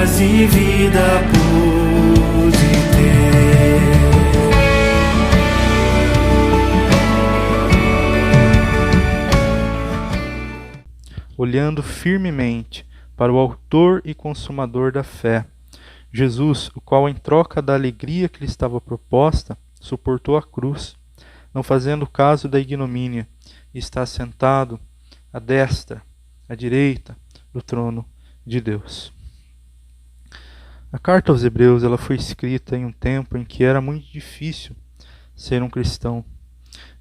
paz e vida pude ter. Olhando firmemente para o autor e consumador da fé, Jesus, o qual, em troca da alegria que lhe estava proposta, suportou a cruz, não fazendo caso da ignomínia, e está sentado à destra, à direita do trono de Deus. A carta aos Hebreus ela foi escrita em um tempo em que era muito difícil ser um cristão.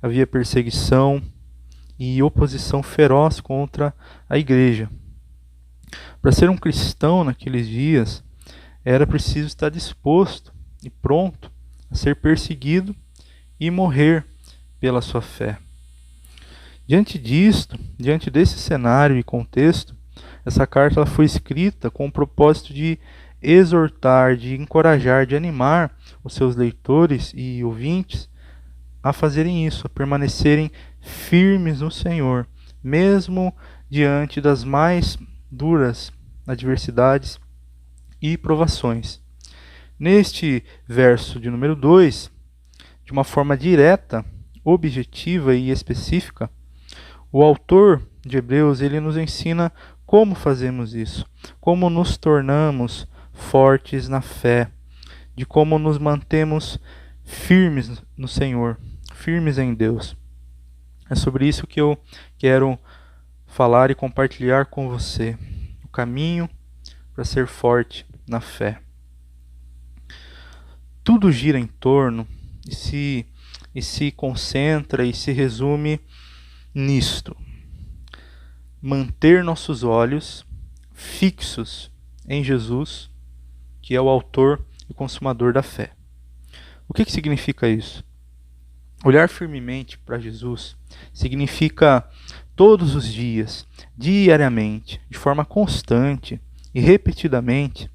Havia perseguição e oposição feroz contra a igreja. Para ser um cristão naqueles dias, era preciso estar disposto e pronto a ser perseguido e morrer pela sua fé. Diante desse cenário e contexto, essa carta ela foi escrita com o propósito de exortar, de encorajar, de animar os seus leitores e ouvintes a fazerem isso, a permanecerem firmes no Senhor, mesmo diante das mais duras adversidades e provações. Neste verso de número 2, de uma forma direta, objetiva e específica, o autor de Hebreus ele nos ensina como fazemos isso, como nos tornamos fortes na fé, de como nos mantemos firmes no Senhor, firmes em Deus. É sobre isso que eu quero falar e compartilhar com você, o caminho para ser forte na fé. Tudo gira em torno e se concentra e se resume nisto: manter nossos olhos fixos em Jesus, que é o autor e consumador da fé. O que significa isso? Olhar firmemente para Jesus significa todos os dias, diariamente, de forma constante e repetidamente,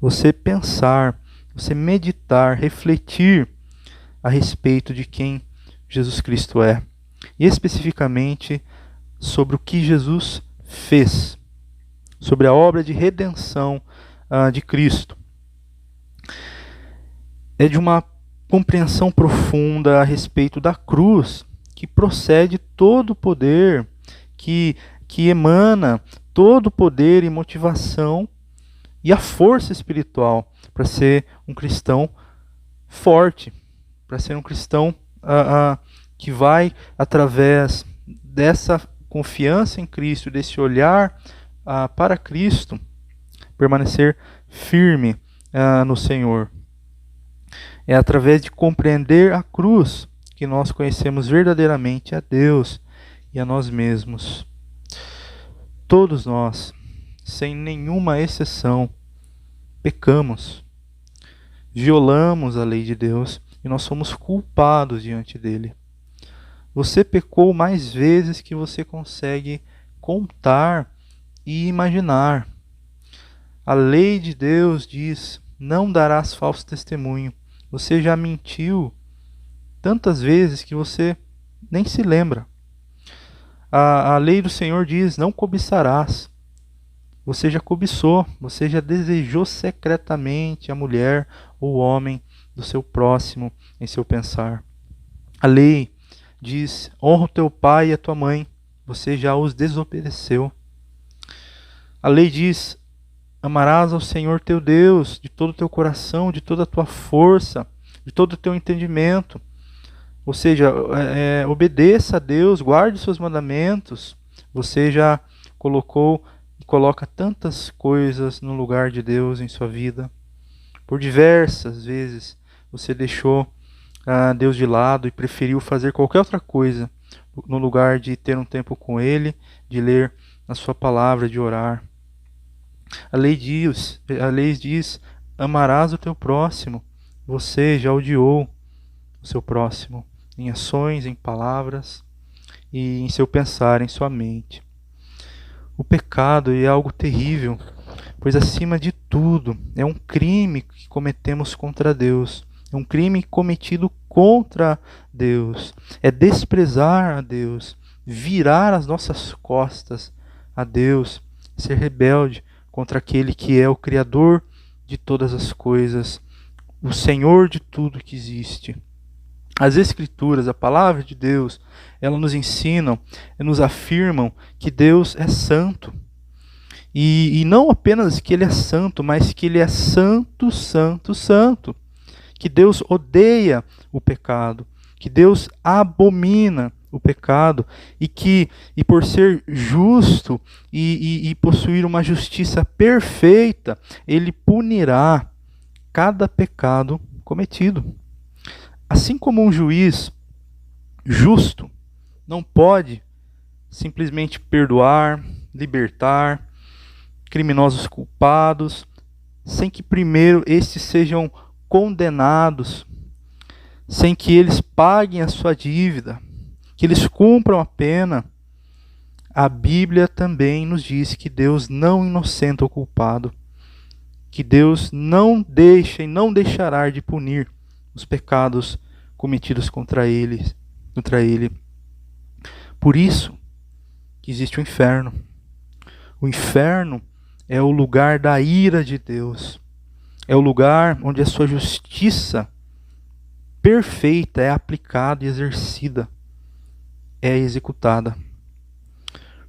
você pensar, você meditar, refletir a respeito de quem Jesus Cristo é, e especificamente sobre o que Jesus fez, sobre a obra de redenção de Cristo. É de uma compreensão profunda a respeito da cruz que procede todo o poder, que emana todo o poder e motivação e a força espiritual para ser um cristão forte, para ser um cristão que vai, através dessa confiança em Cristo, desse olhar para Cristo, permanecer firme no Senhor. É através de compreender a cruz que nós conhecemos verdadeiramente a Deus e a nós mesmos. Todos nós, sem nenhuma exceção, pecamos, violamos a lei de Deus e nós somos culpados diante dele. Você pecou mais vezes que você consegue contar e imaginar. A lei de Deus diz: não darás falso testemunho. Você já mentiu tantas vezes que você nem se lembra. A lei do Senhor diz: não cobiçarás. Você já cobiçou, você já desejou secretamente a mulher ou o homem do seu próximo em seu pensar. A lei diz: honra o teu pai e a tua mãe. Você já os desobedeceu. A lei diz: amarás ao Senhor teu Deus de todo o teu coração, de toda a tua força, de todo o teu entendimento. Ou seja, obedeça a Deus, guarde os seus mandamentos. Você já colocou e coloca tantas coisas no lugar de Deus em sua vida. Por diversas vezes você deixou Deus de lado e preferiu fazer qualquer outra coisa no lugar de ter um tempo com Ele, de ler a sua palavra, de orar. A lei diz: amarás o teu próximo. Você já odiou o seu próximo em ações, em palavras e em seu pensar, em sua mente. O pecado é algo terrível, pois acima de tudo é um crime que cometemos contra Deus. É um crime cometido contra Deus. É desprezar a Deus, virar as nossas costas a Deus, ser rebelde contra aquele que é o Criador de todas as coisas, o Senhor de tudo que existe. As Escrituras, a palavra de Deus, elas nos ensinam, nos afirmam que Deus é santo. E não apenas que Ele é santo, mas que Ele é santo, santo, santo. Que Deus odeia o pecado, que Deus abomina o pecado e por ser justo e possuir uma justiça perfeita, Ele punirá cada pecado cometido. Assim como um juiz justo não pode simplesmente perdoar, libertar criminosos culpados, sem que primeiro estes sejam condenados, sem que eles paguem a sua dívida, que eles cumpram a pena, a Bíblia também nos diz que Deus não inocenta o culpado, que Deus não deixa e não deixará de punir os pecados cometidos contra ele. Por isso que existe o inferno. O inferno é o lugar da ira de Deus. É o lugar onde a sua justiça perfeita é aplicada e exercida, é executada.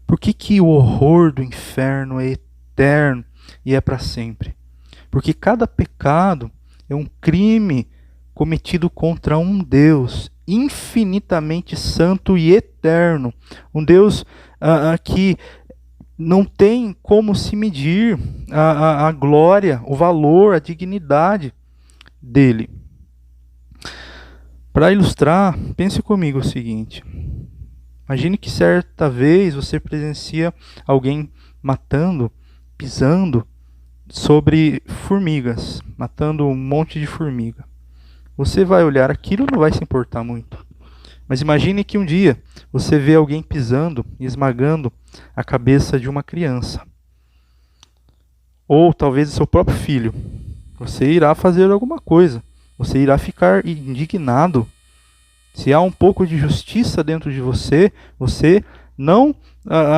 Por que o horror do inferno é eterno e é para sempre? Porque cada pecado é um crime cometido contra um Deus infinitamente santo e eterno. Um Deus que não tem como se medir a glória, o valor, a dignidade dele. Para ilustrar, pense comigo o seguinte. Imagine que certa vez você presencia alguém matando, pisando sobre formigas, matando um monte de formiga. Você vai olhar aquilo e não vai se importar muito. Mas imagine que um dia você vê alguém pisando e esmagando a cabeça de uma criança. Ou talvez o seu próprio filho. Você irá fazer alguma coisa. Você irá ficar indignado. Se há um pouco de justiça dentro de você, você não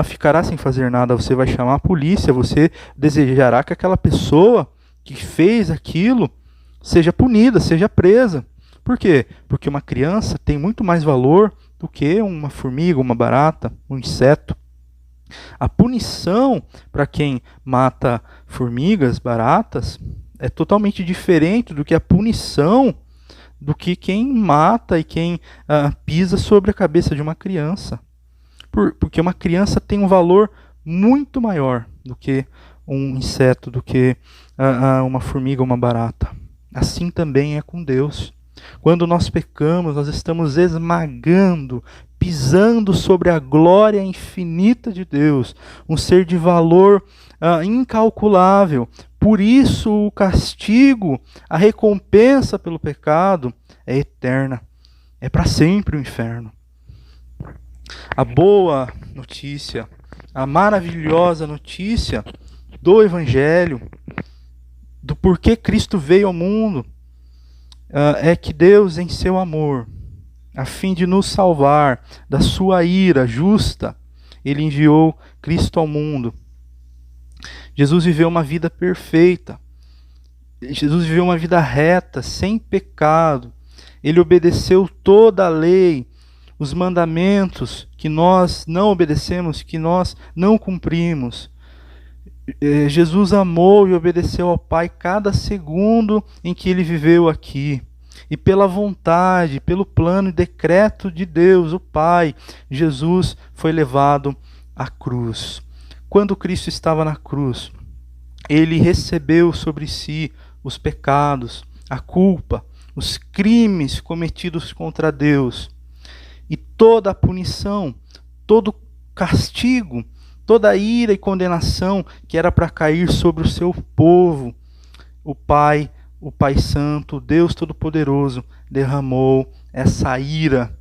ficará sem fazer nada. Você vai chamar a polícia, você desejará que aquela pessoa que fez aquilo seja punida, seja presa. Por quê? Porque uma criança tem muito mais valor do que uma formiga, uma barata, um inseto. A punição para quem mata formigas, baratas, é totalmente diferente do que a punição do que quem mata e quem pisa sobre a cabeça de uma criança. Porque uma criança tem um valor muito maior do que um inseto, do que uma formiga ou uma barata. Assim também é com Deus. Quando nós pecamos, nós estamos esmagando, pisando sobre a glória infinita de Deus, um ser de valor incalculável. Por isso o castigo, a recompensa pelo pecado é eterna. É para sempre o inferno. A boa notícia, a maravilhosa notícia do Evangelho, do porquê Cristo veio ao mundo, é que Deus, em seu amor, a fim de nos salvar da sua ira justa, Ele enviou Cristo ao mundo. Jesus viveu uma vida perfeita. Jesus viveu uma vida reta, sem pecado. Ele obedeceu toda a lei, os mandamentos que nós não obedecemos, que nós não cumprimos. Jesus amou e obedeceu ao Pai cada segundo em que ele viveu aqui. E pela vontade, pelo plano e decreto de Deus, o Pai, Jesus foi levado à cruz. Quando Cristo estava na cruz, ele recebeu sobre si os pecados, a culpa, os crimes cometidos contra Deus. E toda a punição, todo castigo, toda a ira e condenação que era para cair sobre o seu povo, o Pai Santo, o Deus Todo-Poderoso, derramou essa ira,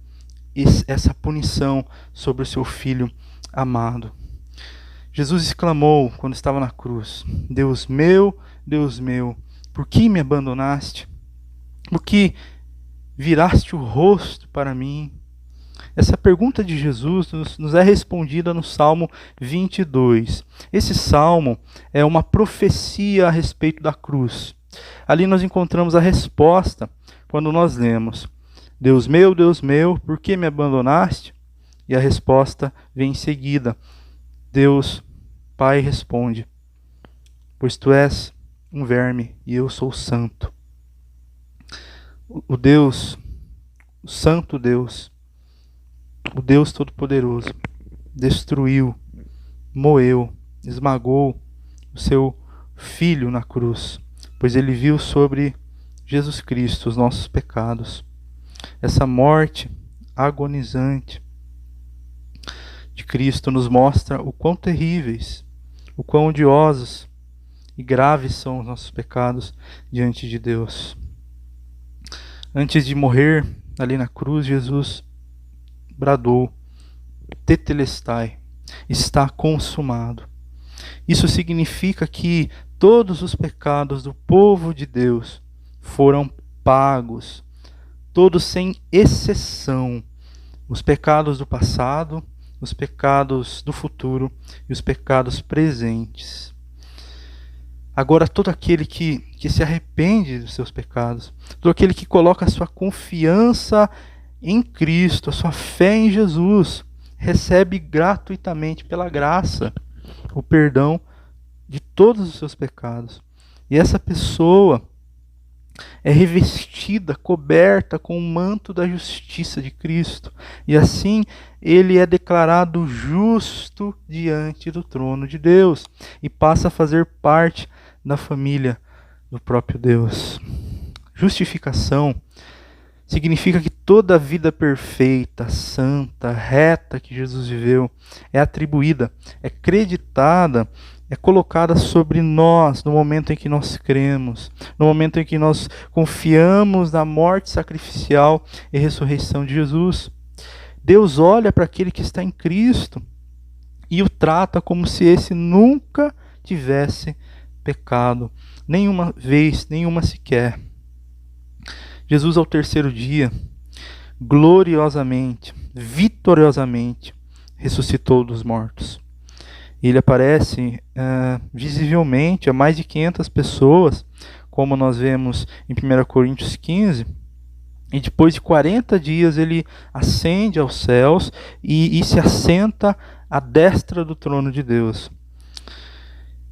essa punição sobre o seu Filho amado. Jesus exclamou quando estava na cruz: Deus meu, por que me abandonaste? Por que viraste o rosto para mim? Essa pergunta de Jesus nos é respondida no Salmo 22. Esse salmo é uma profecia a respeito da cruz. Ali nós encontramos a resposta quando nós lemos: Deus meu, por que me abandonaste? E a resposta vem em seguida. Deus, Pai, responde: pois tu és um verme e eu sou santo. O Deus, o Santo Deus, o Deus Todo-Poderoso, destruiu, moeu, esmagou o seu Filho na cruz, pois ele viu sobre Jesus Cristo os nossos pecados. Essa morte agonizante de Cristo nos mostra o quão terríveis, o quão odiosos e graves são os nossos pecados diante de Deus. Antes de morrer ali na cruz, Jesus bradou: Tetelestai, está consumado. Isso significa que todos os pecados do povo de Deus foram pagos, todos sem exceção. Os pecados do passado, os pecados do futuro e os pecados presentes. Agora, todo aquele que se arrepende dos seus pecados, todo aquele que coloca a sua confiança em Cristo, a sua fé em Jesus, recebe gratuitamente, pela graça, o perdão de todos os seus pecados. E essa pessoa é revestida, coberta com o manto da justiça de Cristo. E assim ele é declarado justo diante do trono de Deus e passa a fazer parte da família do próprio Deus. Justificação significa que toda a vida perfeita, santa, reta que Jesus viveu é atribuída, é creditada, é colocada sobre nós no momento em que nós cremos, no momento em que nós confiamos na morte sacrificial e ressurreição de Jesus. Deus olha para aquele que está em Cristo e o trata como se esse nunca tivesse pecado, nenhuma vez, nenhuma sequer. Jesus, ao terceiro dia, gloriosamente, vitoriosamente, ressuscitou dos mortos. Ele aparece visivelmente a mais de 500 pessoas, como nós vemos em 1 Coríntios 15, e depois de 40 dias ele ascende aos céus e se assenta à destra do trono de Deus.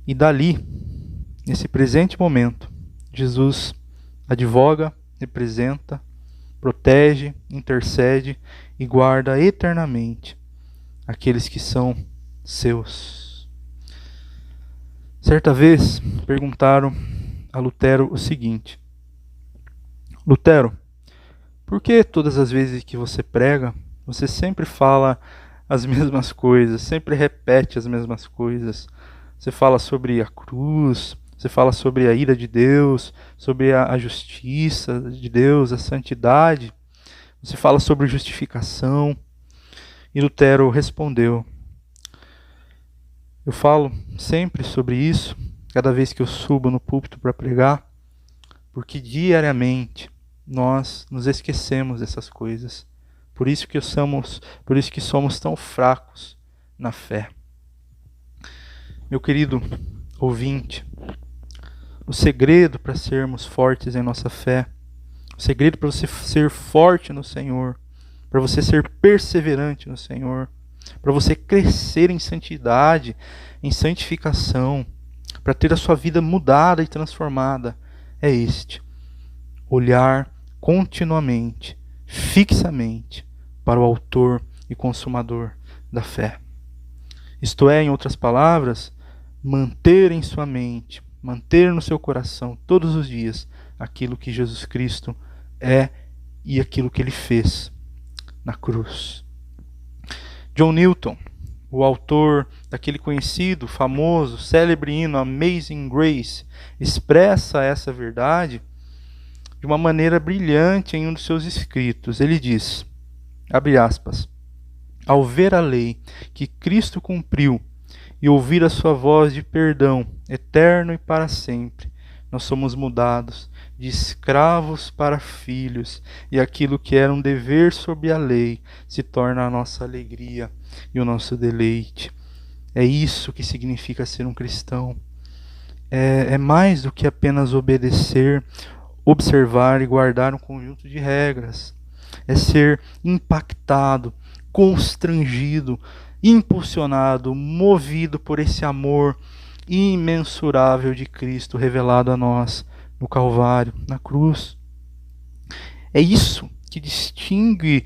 E dali, nesse presente momento, Jesus advoga, representa, protege, intercede e guarda eternamente aqueles que são seus. Certa vez perguntaram a Lutero o seguinte: Lutero, por que todas as vezes que você prega, você sempre fala as mesmas coisas, sempre repete as mesmas coisas? Você fala sobre a cruz, você fala sobre a ira de Deus, sobre a justiça de Deus, a santidade. Você fala sobre justificação. E Lutero respondeu: eu falo sempre sobre isso, cada vez que eu subo no púlpito para pregar, porque diariamente nós nos esquecemos dessas coisas. Por isso que somos tão fracos na fé. Meu querido ouvinte, o segredo para sermos fortes em nossa fé, o segredo para você ser forte no Senhor, para você ser perseverante no Senhor, para você crescer em santidade, em santificação, para ter a sua vida mudada e transformada, é este: olhar continuamente, fixamente, para o autor e consumador da fé. Isto é, em outras palavras, manter em sua mente, manter no seu coração todos os dias aquilo que Jesus Cristo é e aquilo que ele fez na cruz. John Newton, o autor daquele conhecido, famoso, célebre hino Amazing Grace, expressa essa verdade de uma maneira brilhante em um dos seus escritos. Ele diz, abre aspas, ao ver a lei que Cristo cumpriu e ouvir a sua voz de perdão, eterno e para sempre, nós somos mudados de escravos para filhos, e aquilo que era um dever sob a lei se torna a nossa alegria e o nosso deleite. É isso que significa ser um cristão. É mais do que apenas obedecer, observar e guardar um conjunto de regras. É ser impactado, constrangido, impulsionado, movido por esse amor imensurável de Cristo revelado a nós no Calvário, na cruz. É isso que distingue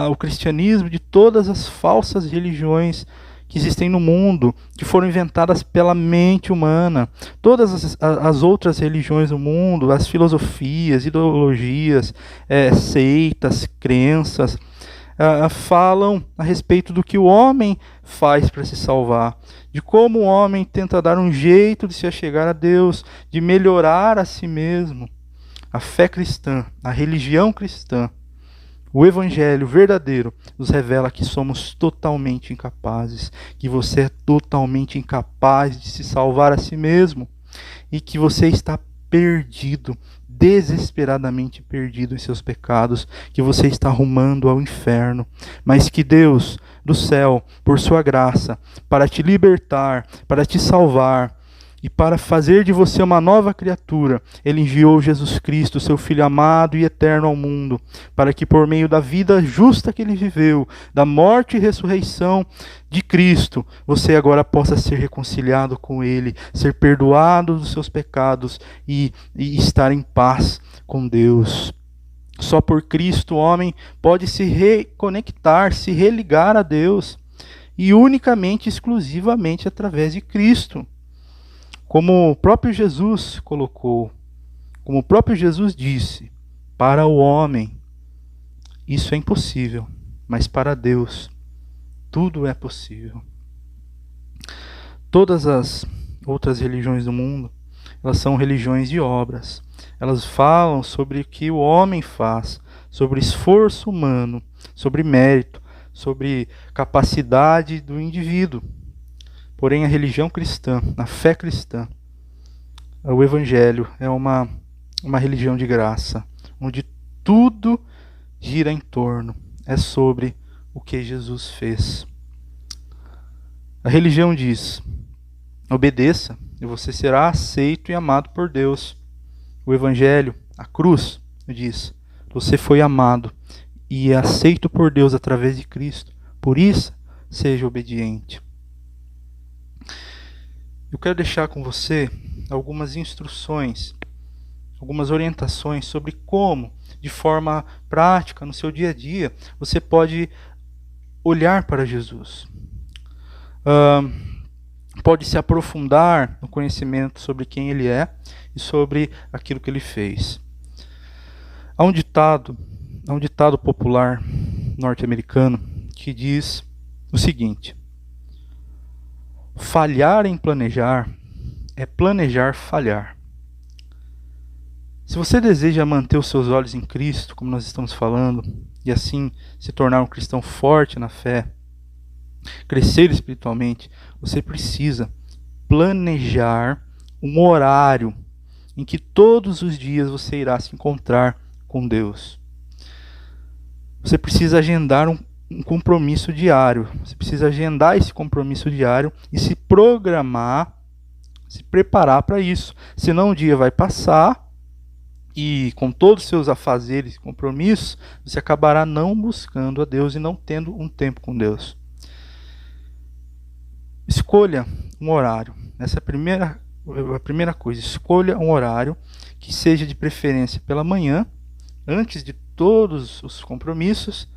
o cristianismo de todas as falsas religiões que existem no mundo, que foram inventadas pela mente humana. Todas as outras religiões do mundo, as filosofias, ideologias, seitas, crenças, falam a respeito do que o homem faz para se salvar, de como o homem tenta dar um jeito de se achegar a Deus, de melhorar a si mesmo. A fé cristã, a religião cristã, o evangelho verdadeiro nos revela que somos totalmente incapazes, que você é totalmente incapaz de se salvar a si mesmo e que você está perdido, desesperadamente perdido em seus pecados, que você está rumando ao inferno, mas que Deus do céu, por sua graça, para te libertar, para te salvar e para fazer de você uma nova criatura, Ele enviou Jesus Cristo, seu Filho amado e eterno ao mundo, para que por meio da vida justa que Ele viveu, da morte e ressurreição de Cristo, você agora possa ser reconciliado com Ele, ser perdoado dos seus pecados e estar em paz com Deus. Só por Cristo o homem pode se reconectar, se religar a Deus, e unicamente, exclusivamente através de Cristo. Como o próprio Jesus colocou, como o próprio Jesus disse, para o homem isso é impossível, mas para Deus tudo é possível. Todas as outras religiões do mundo, elas são religiões de obras. Elas falam sobre o que o homem faz, sobre esforço humano, sobre mérito, sobre capacidade do indivíduo. Porém, a religião cristã, a fé cristã, o evangelho é uma religião de graça, onde tudo gira em torno, é sobre o que Jesus fez. A religião diz: obedeça e você será aceito e amado por Deus. O evangelho, a cruz, diz: você foi amado e é aceito por Deus através de Cristo. Por isso, seja obediente. Eu quero deixar com você algumas instruções, algumas orientações sobre como, de forma prática, no seu dia a dia, você pode olhar para Jesus. Pode se aprofundar no conhecimento sobre quem Ele é e sobre aquilo que Ele fez. Há um ditado popular norte-americano que diz o seguinte: falhar em planejar é planejar falhar. Se você deseja manter os seus olhos em Cristo, como nós estamos falando, e assim se tornar um cristão forte na fé, crescer espiritualmente, você precisa planejar um horário em que todos os dias você irá se encontrar com Deus. Você precisa agendar um compromisso diário. Você precisa agendar esse compromisso diário e se programar, se preparar para isso. Senão um dia vai passar e com todos os seus afazeres e compromissos, você acabará não buscando a Deus e não tendo um tempo com Deus. Escolha um horário. Essa é a primeira coisa. Escolha um horário que seja de preferência pela manhã, antes de todos os compromissos.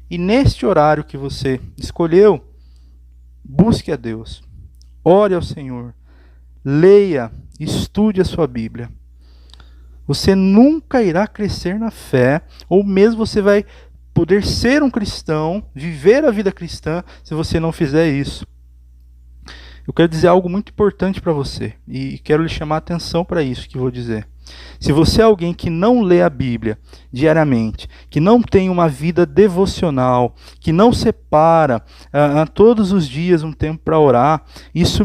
E neste horário que você escolheu, busque a Deus, ore ao Senhor, leia, estude a sua Bíblia. Você nunca irá crescer na fé, ou mesmo você vai poder ser um cristão, viver a vida cristã, se você não fizer isso. Eu quero dizer algo muito importante para você e quero lhe chamar a atenção para isso que vou dizer. Se você é alguém que não lê a Bíblia diariamente, que não tem uma vida devocional, que não separa todos os dias um tempo para orar, isso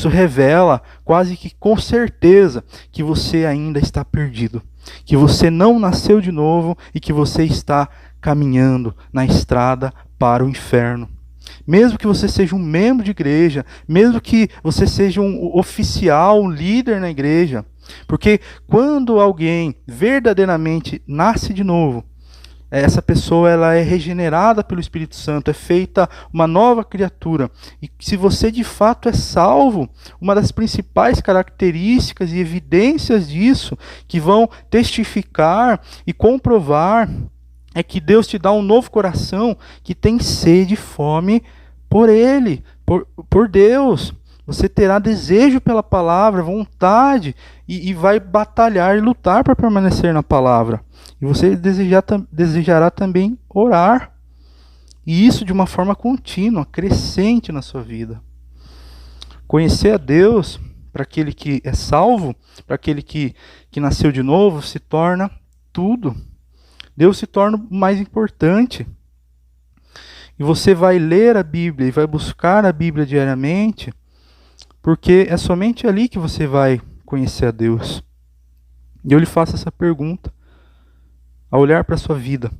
revela quase que com certeza que você ainda está perdido, que você não nasceu de novo e que você está caminhando na estrada para o inferno. Mesmo que você seja um membro de igreja, mesmo que você seja um oficial, um líder na igreja, porque quando alguém verdadeiramente nasce de novo, essa pessoa ela é regenerada pelo Espírito Santo, é feita uma nova criatura. E se você de fato é salvo, uma das principais características e evidências disso, que vão testificar e comprovar, é que Deus te dá um novo coração que tem sede e fome por Ele, por Deus. Você terá desejo pela palavra, vontade, e vai batalhar e lutar para permanecer na palavra. E você desejará também orar. E isso de uma forma contínua, crescente na sua vida. Conhecer a Deus, para aquele que é salvo, para aquele que nasceu de novo, se torna tudo. Deus se torna o mais importante. E você vai ler a Bíblia e vai buscar a Bíblia diariamente, porque é somente ali que você vai conhecer a Deus. E eu lhe faço essa pergunta, ao olhar para a sua vida.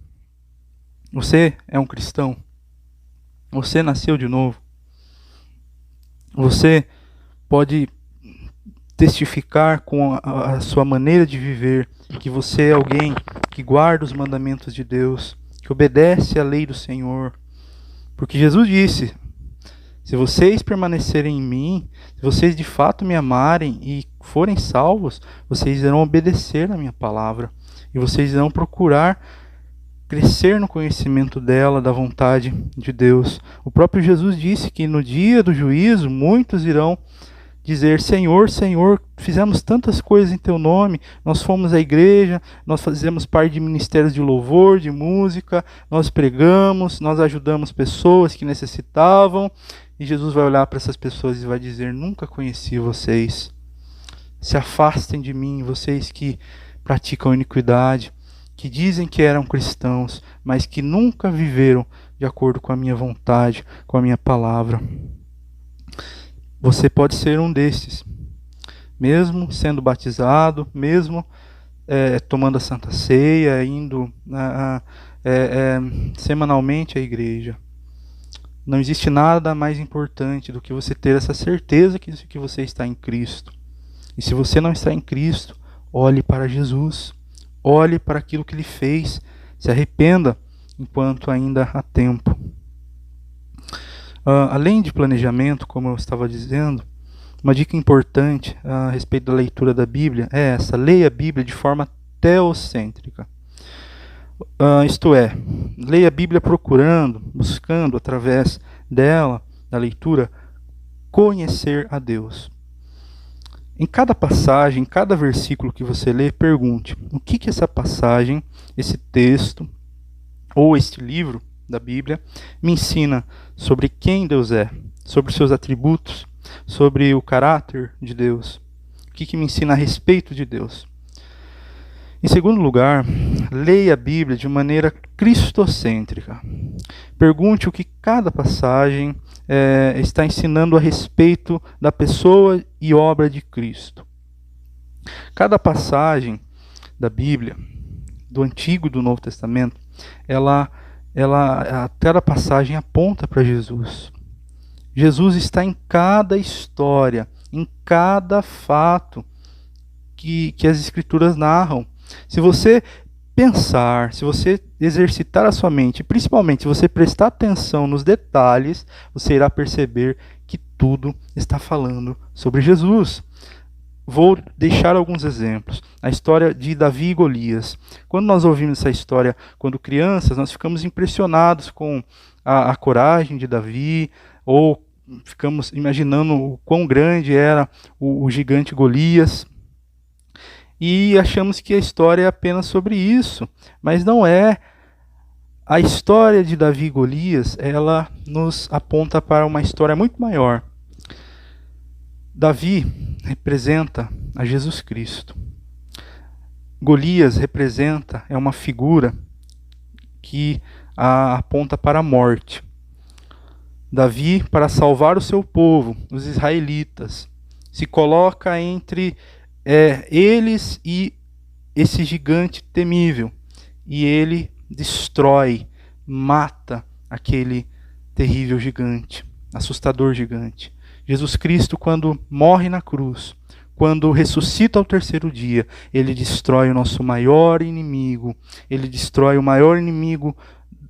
Você é um cristão? Você nasceu de novo? Você pode testificar com a sua maneira de viver que você é alguém que guarda os mandamentos de Deus, que obedece à lei do Senhor? Porque Jesus disse: se vocês permanecerem em mim, se vocês de fato me amarem e forem salvos, vocês irão obedecer à minha palavra. E vocês irão procurar crescer no conhecimento dela, da vontade de Deus. O próprio Jesus disse que no dia do juízo, muitos irão dizer: Senhor, Senhor, fizemos tantas coisas em Teu nome, nós fomos à igreja, nós fazemos parte de ministérios de louvor, de música, nós pregamos, nós ajudamos pessoas que necessitavam. E Jesus vai olhar para essas pessoas e vai dizer: nunca conheci vocês. Se afastem de mim, vocês que praticam iniquidade, que dizem que eram cristãos, mas que nunca viveram de acordo com a minha vontade, com a minha palavra. Você pode ser um desses, mesmo sendo batizado, mesmo tomando a Santa Ceia, indo semanalmente à igreja. Não existe nada mais importante do que você ter essa certeza que você está em Cristo. E se você não está em Cristo, olhe para Jesus, olhe para aquilo que Ele fez, se arrependa enquanto ainda há tempo. Além de planejamento, como eu estava dizendo, uma dica importante a respeito da leitura da Bíblia é essa: leia a Bíblia de forma teocêntrica. Isto é, leia a Bíblia procurando, buscando através dela, da leitura, conhecer a Deus. Em cada passagem, em cada versículo que você lê, pergunte: o que essa passagem, esse texto ou este livro da Bíblia me ensina sobre quem Deus é, sobre seus atributos, sobre o caráter de Deus? O que me ensina a respeito de Deus? Em segundo lugar, leia a Bíblia de maneira cristocêntrica. Pergunte o que cada passagem está ensinando a respeito da pessoa e obra de Cristo. Cada passagem da Bíblia, do Antigo e do Novo Testamento, cada passagem aponta para Jesus. Jesus está em cada história, em cada fato que as Escrituras narram. Se você pensar, se você exercitar a sua mente, principalmente se você prestar atenção nos detalhes, você irá perceber que tudo está falando sobre Jesus. Vou deixar alguns exemplos. A história de Davi e Golias. Quando nós ouvimos essa história quando crianças, nós ficamos impressionados com a coragem de Davi, ou ficamos imaginando o quão grande era o gigante Golias. E achamos que a história é apenas sobre isso, mas não é. A história de Davi e Golias, ela nos aponta para uma história muito maior. Davi representa a Jesus Cristo. Golias representa, é uma figura que aponta para a morte. Davi, para salvar o seu povo, os israelitas, se coloca entre eles e esse gigante temível. E ele destrói, mata aquele terrível gigante, assustador gigante. Jesus Cristo, quando morre na cruz, quando ressuscita ao terceiro dia, ele destrói o nosso maior inimigo. Ele destrói o maior inimigo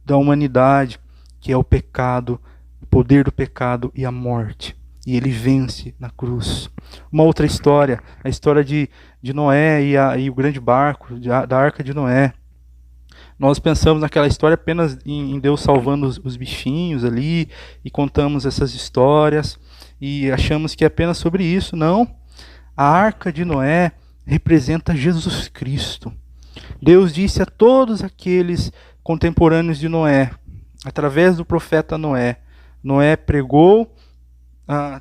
da humanidade, que é o pecado, o poder do pecado e a morte. E ele vence na cruz. Uma outra história, a história de Noé e o grande barco, da Arca de Noé. Nós pensamos naquela história apenas em Deus salvando os bichinhos ali, e contamos essas histórias, e achamos que é apenas sobre isso. Não. A Arca de Noé representa Jesus Cristo. Deus disse a todos aqueles contemporâneos de Noé, através do profeta Noé. Noé pregou,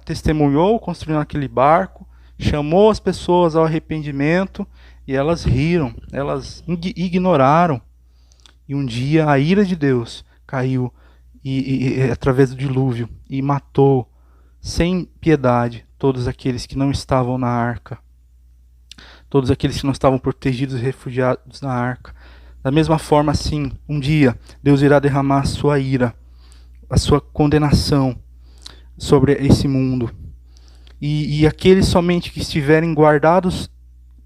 testemunhou, construindo aquele barco, chamou as pessoas ao arrependimento, e elas riram, elas ignoraram. E um dia a ira de Deus caiu através do dilúvio e matou sem piedade todos aqueles que não estavam na arca. Todos aqueles que não estavam protegidos e refugiados na arca. Da mesma forma, assim, um dia Deus irá derramar a sua ira, a sua condenação sobre esse mundo. E aqueles somente que estiverem guardados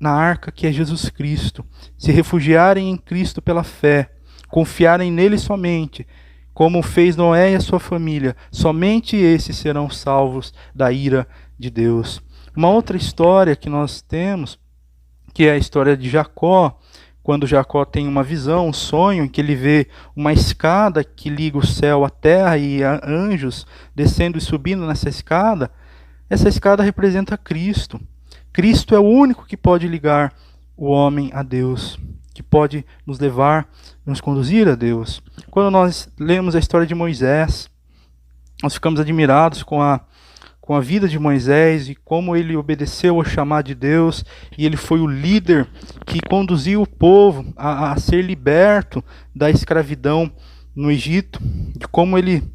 na arca, que é Jesus Cristo, se refugiarem em Cristo pela fé, confiarem nele somente, como fez Noé e a sua família, somente esses serão salvos da ira de Deus. Uma outra história que nós temos, que é a história de Jacó, quando Jacó tem uma visão, um sonho, em que ele vê uma escada que liga o céu à terra e anjos descendo e subindo nessa escada. Essa escada representa Cristo. Cristo é o único que pode ligar o homem a Deus, que pode nos levar, nos conduzir a Deus. Quando nós lemos a história de Moisés, nós ficamos admirados com a vida de Moisés e como ele obedeceu ao chamado de Deus, e ele foi o líder que conduziu o povo a ser liberto da escravidão no Egito, de como ele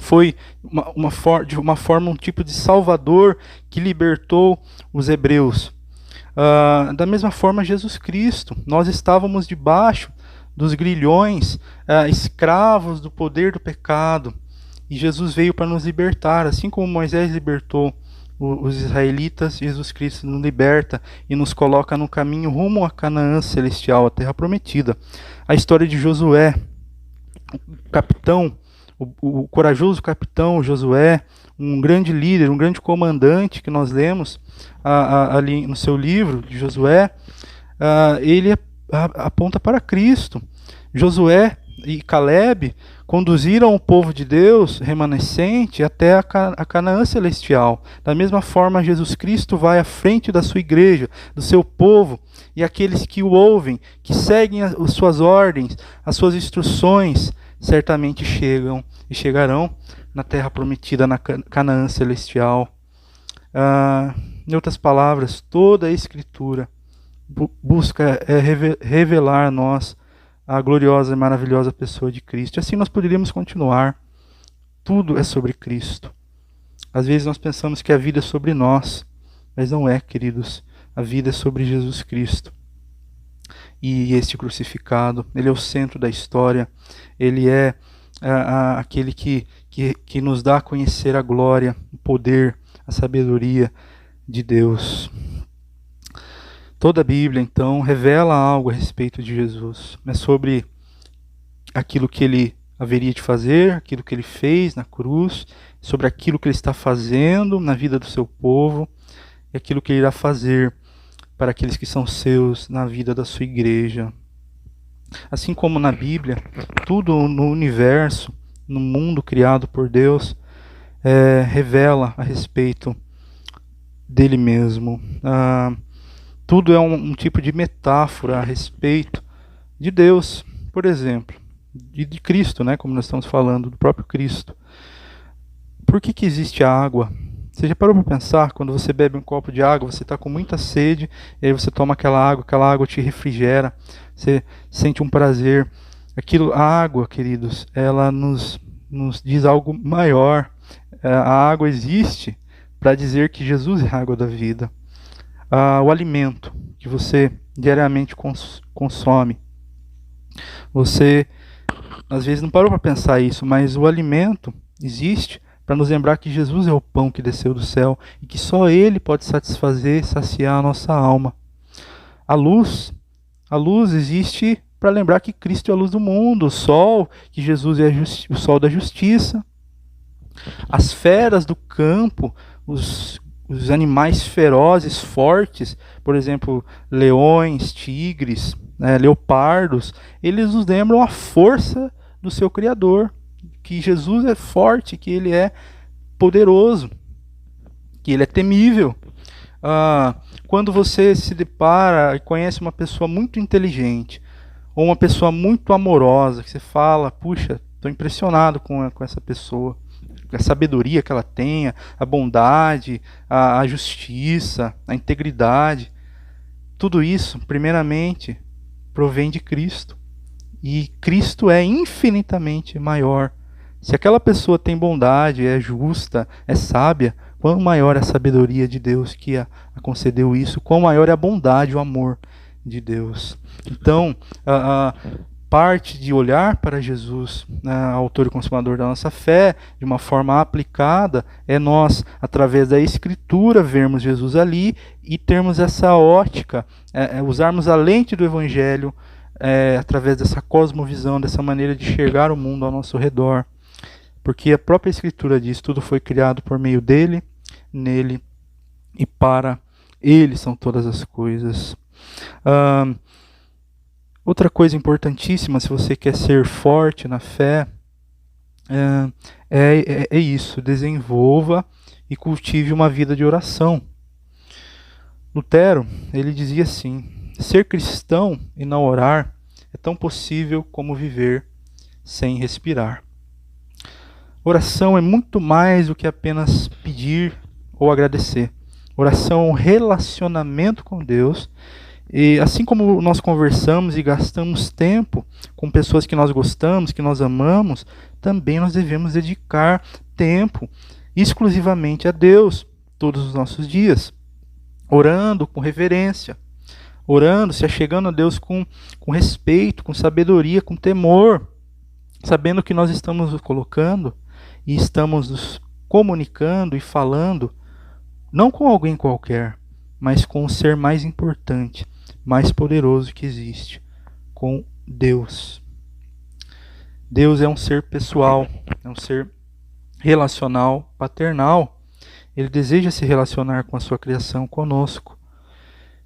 foi de uma forma um tipo de salvador que libertou os hebreus. Da mesma forma, Jesus Cristo, nós estávamos debaixo dos grilhões, escravos do poder do pecado, e Jesus veio para nos libertar. Assim como Moisés libertou os israelitas, Jesus Cristo nos liberta e nos coloca no caminho rumo a Canaã celestial, a terra prometida. A história de Josué, o capitão, o corajoso capitão Josué, um grande líder, um grande comandante que nós lemos ali no seu livro de Josué, ele aponta para Cristo. Josué e Caleb conduziram o povo de Deus remanescente até a Canaã celestial. Da mesma forma, Jesus Cristo vai à frente da sua igreja, do seu povo, e aqueles que o ouvem, que seguem as suas ordens, as suas instruções, certamente chegam e chegarão na terra prometida, na Canaã celestial. Em outras palavras, toda a Escritura busca revelar a nós a gloriosa e maravilhosa pessoa de Cristo. E assim nós poderíamos continuar. Tudo é sobre Cristo. Às vezes nós pensamos que a vida é sobre nós, mas não é, queridos. A vida é sobre Jesus Cristo. E este crucificado, ele é o centro da história. Ele é aquele que nos dá a conhecer a glória, o poder, a sabedoria de Deus. Toda a Bíblia, então, revela algo a respeito de Jesus. É sobre aquilo que ele haveria de fazer, aquilo que ele fez na cruz, sobre aquilo que ele está fazendo na vida do seu povo, e aquilo que ele irá fazer para aqueles que são seus na vida da sua igreja. Assim como na Bíblia, tudo no universo, no mundo criado por Deus, revela a respeito dele mesmo. Tudo é um tipo de metáfora a respeito de Deus, por exemplo, e de Cristo, né, como nós estamos falando, do próprio Cristo. Por que existe a água Você já parou para pensar, quando você bebe um copo de água, você está com muita sede, e aí você toma aquela água te refrigera, você sente um prazer. A água, queridos, ela nos diz algo maior. A água existe para dizer que Jesus é a água da vida. O alimento que você diariamente consome. Você, às vezes, não parou para pensar isso, mas o alimento existe para nos lembrar que Jesus é o pão que desceu do céu e que só Ele pode satisfazer e saciar a nossa alma. A luz existe para lembrar que Cristo é a luz do mundo, o sol, que Jesus é o sol da justiça. As feras do campo, os animais ferozes, fortes, por exemplo, leões, tigres, leopardos, eles nos lembram a força do seu Criador, que Jesus é forte, que Ele é poderoso, que Ele é temível. Quando você se depara e conhece uma pessoa muito inteligente, ou uma pessoa muito amorosa, que você fala, puxa, estou impressionado com essa pessoa, a sabedoria que ela tem, a bondade, a justiça, a integridade, tudo isso, primeiramente, provém de Cristo. E Cristo é infinitamente maior. Se aquela pessoa tem bondade, é justa, é sábia, quão maior é a sabedoria de Deus que a concedeu isso, quão maior é a bondade, o amor de Deus. Então, parte de olhar para Jesus, autor e consumador da nossa fé, de uma forma aplicada, é nós, através da Escritura, vermos Jesus ali e termos essa ótica, usarmos a lente do Evangelho, através dessa cosmovisão, dessa maneira de enxergar o mundo ao nosso redor. Porque a própria Escritura diz, tudo foi criado por meio dele, nele e para ele são todas as coisas. Outra coisa importantíssima, se você quer ser forte na fé, é isso, desenvolva e cultive uma vida de oração. Lutero, ele dizia assim, ser cristão e não orar é tão possível como viver sem respirar. Oração é muito mais do que apenas pedir ou agradecer. Oração é um relacionamento com Deus. E assim como nós conversamos e gastamos tempo com pessoas que nós gostamos, que nós amamos, também nós devemos dedicar tempo exclusivamente a Deus todos os nossos dias, orando com reverência, orando, se achegando a Deus com respeito, com sabedoria, com temor, sabendo que nós estamos nos colocando e estamos nos comunicando e falando, não com alguém qualquer, mas com o ser mais importante, mais poderoso que existe, com Deus. Deus é um ser pessoal, é um ser relacional, paternal. Ele deseja se relacionar com a sua criação conosco.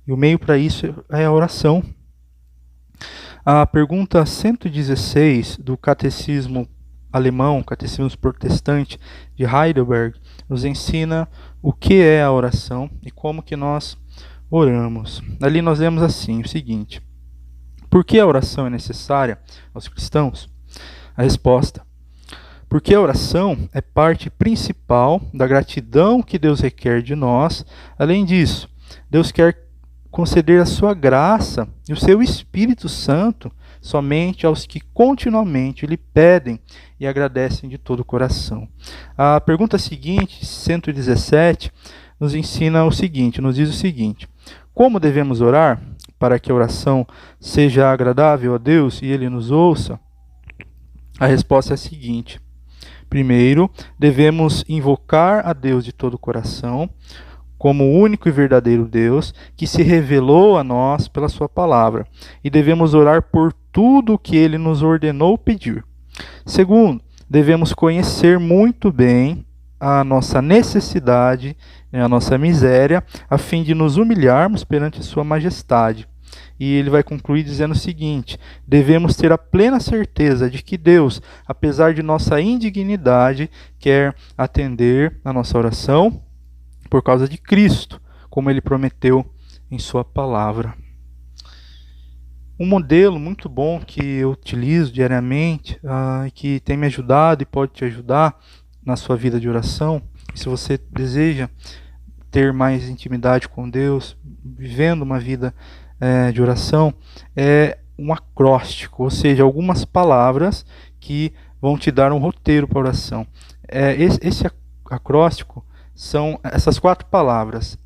E o meio para isso é a oração. A pergunta 116 do Catecismo Alemão, Catecismo Protestante de Heidelberg, nos ensina o que é a oração e como que nós oramos. Ali nós lemos assim, o seguinte: por que a oração é necessária aos cristãos? A resposta: porque a oração é parte principal da gratidão que Deus requer de nós. Além disso, Deus quer conceder a sua graça e o seu Espírito Santo somente aos que continuamente lhe pedem e agradecem de todo o coração. A pergunta seguinte, 117, nos ensina o seguinte, nos diz o seguinte: como devemos orar para que a oração seja agradável a Deus e Ele nos ouça? A resposta é a seguinte: primeiro, devemos invocar a Deus de todo o coração, como o único e verdadeiro Deus, que se revelou a nós pela sua palavra, e devemos orar por tudo o que Ele nos ordenou pedir. Segundo, devemos conhecer muito bem a nossa necessidade, a nossa miséria, a fim de nos humilharmos perante sua majestade. E ele vai concluir dizendo o seguinte: devemos ter a plena certeza de que Deus, apesar de nossa indignidade, quer atender a nossa oração por causa de Cristo, como ele prometeu em sua palavra. Um modelo muito bom que eu utilizo diariamente, e que tem me ajudado e pode te ajudar na sua vida de oração, Se você deseja ter mais intimidade com Deus, vivendo uma vida de oração, é um acróstico, ou seja, algumas palavras que vão te dar um roteiro para a oração. Esse acróstico são essas 4 palavras.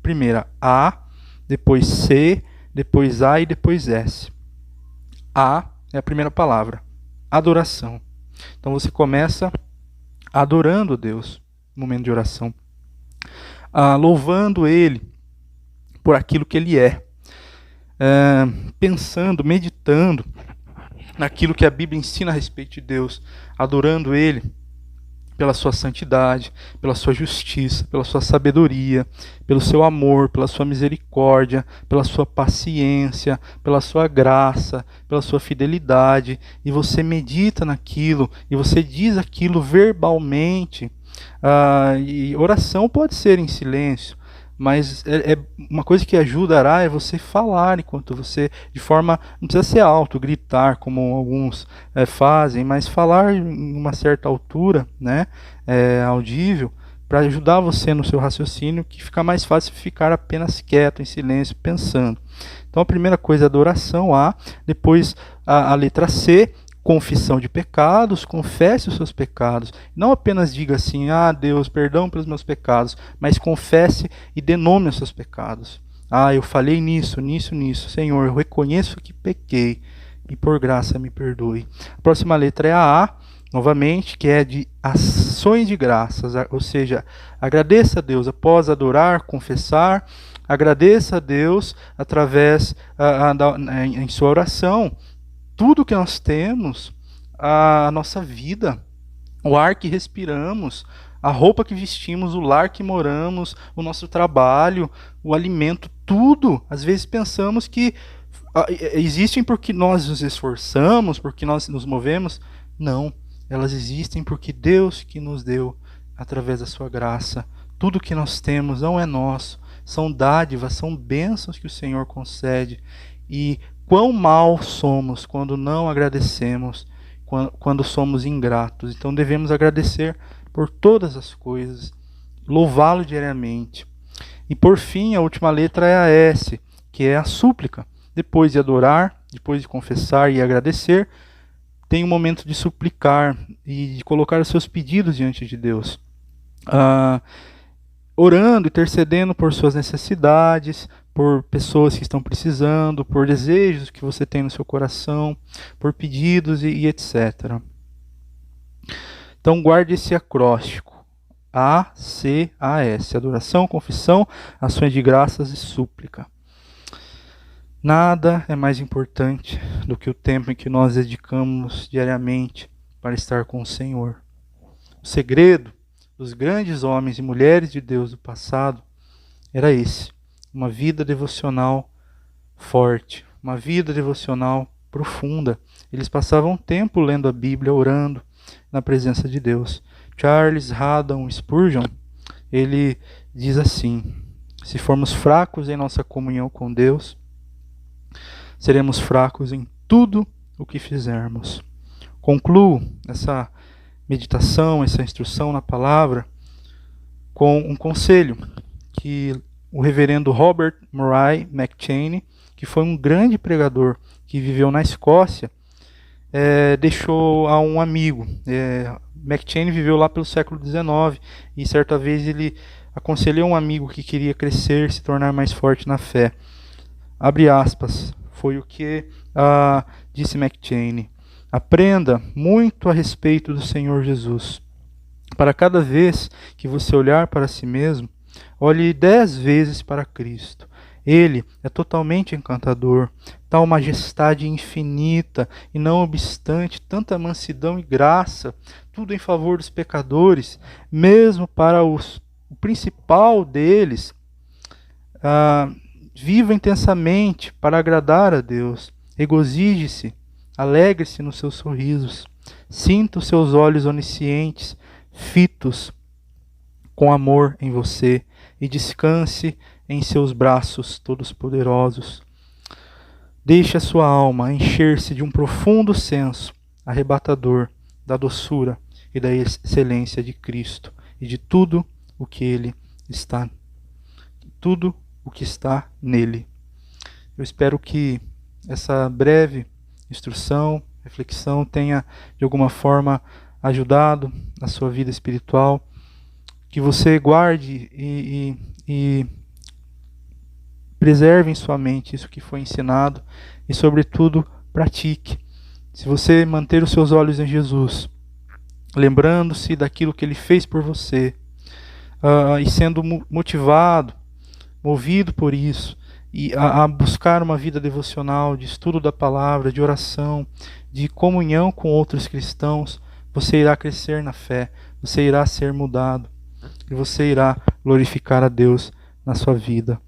Primeira, A, depois C, depois A e depois S. A é a primeira palavra, adoração. Então você começa adorando Deus no momento de oração, louvando Ele por aquilo que Ele é, pensando, meditando naquilo que a Bíblia ensina a respeito de Deus, adorando Ele pela sua santidade, pela sua justiça, pela sua sabedoria, pelo seu amor, pela sua misericórdia, pela sua paciência, pela sua graça, pela sua fidelidade, e você medita naquilo, e você diz aquilo verbalmente. E oração pode ser em silêncio, mas uma coisa que ajudará é você falar enquanto você, de forma, não precisa ser alto, gritar como alguns fazem, mas falar em uma certa altura, né, audível, para ajudar você no seu raciocínio, que fica mais fácil ficar apenas quieto, em silêncio, pensando. Então a primeira coisa é adoração, depois a letra C, confissão de pecados, confesse os seus pecados. Não apenas diga assim, Deus, perdão pelos meus pecados, mas confesse e dê nome aos seus pecados. Eu falhei nisso, Senhor, eu reconheço que pequei e por graça me perdoe. A próxima letra é a A, novamente, que é de ações de graças, ou seja, agradeça a Deus após adorar, confessar, agradeça a Deus através em sua oração, tudo que nós temos, a nossa vida, o ar que respiramos, a roupa que vestimos, o lar que moramos, o nosso trabalho, o alimento, tudo. Às vezes pensamos que existem porque nós nos esforçamos, porque nós nos movemos. Não, elas existem porque Deus que nos deu através da sua graça. Tudo que nós temos não é nosso, são dádivas, são bênçãos que o Senhor concede. E quão mal somos quando não agradecemos, quando somos ingratos. Então devemos agradecer por todas as coisas, louvá-lo diariamente. E por fim, a última letra é a S, que é a súplica. Depois de adorar, depois de confessar e agradecer, tem um momento de suplicar e de colocar os seus pedidos diante de Deus. Orando, intercedendo por suas necessidades, por pessoas que estão precisando, por desejos que você tem no seu coração, por pedidos e etc. Então guarde esse acróstico. A-C-A-S. Adoração, confissão, ações de graças e súplica. Nada é mais importante do que o tempo em que nós dedicamos diariamente para estar com o Senhor. O segredo dos grandes homens e mulheres de Deus do passado era esse: uma vida devocional forte, uma vida devocional profunda. Eles passavam tempo lendo a Bíblia, orando na presença de Deus. Charles Haddon Spurgeon, ele diz assim: se formos fracos em nossa comunhão com Deus, seremos fracos em tudo o que fizermos. Concluo essa meditação, essa instrução na palavra, com um conselho que o reverendo Robert Murray McCheyne, que foi um grande pregador que viveu na Escócia, deixou a um amigo. McCheyne viveu lá pelo século XIX e certa vez ele aconselhou um amigo que queria crescer, se tornar mais forte na fé. Abre aspas, foi o que disse McCheyne: aprenda muito a respeito do Senhor Jesus. Para cada vez que você olhar para si mesmo, olhe 10 vezes para Cristo. Ele é totalmente encantador, tal majestade infinita, e não obstante tanta mansidão e graça, tudo em favor dos pecadores, mesmo para o principal deles. Viva intensamente para agradar a Deus. Regozije-se, alegre-se nos seus sorrisos. Sinta os seus olhos oniscientes, fitos com amor em você, e descanse em seus braços todos poderosos. Deixe a sua alma encher-se de um profundo senso arrebatador da doçura e da excelência de Cristo. e de tudo o que está nele. Eu espero que essa breve instrução, reflexão tenha de alguma forma ajudado a sua vida espiritual, que você guarde e preserve em sua mente isso que foi ensinado e, sobretudo, pratique. Se você manter os seus olhos em Jesus, lembrando-se daquilo que Ele fez por você, e sendo motivado, movido por isso, e a buscar uma vida devocional, de estudo da palavra, de oração, de comunhão com outros cristãos, você irá crescer na fé, você irá ser mudado, e você irá glorificar a Deus na sua vida.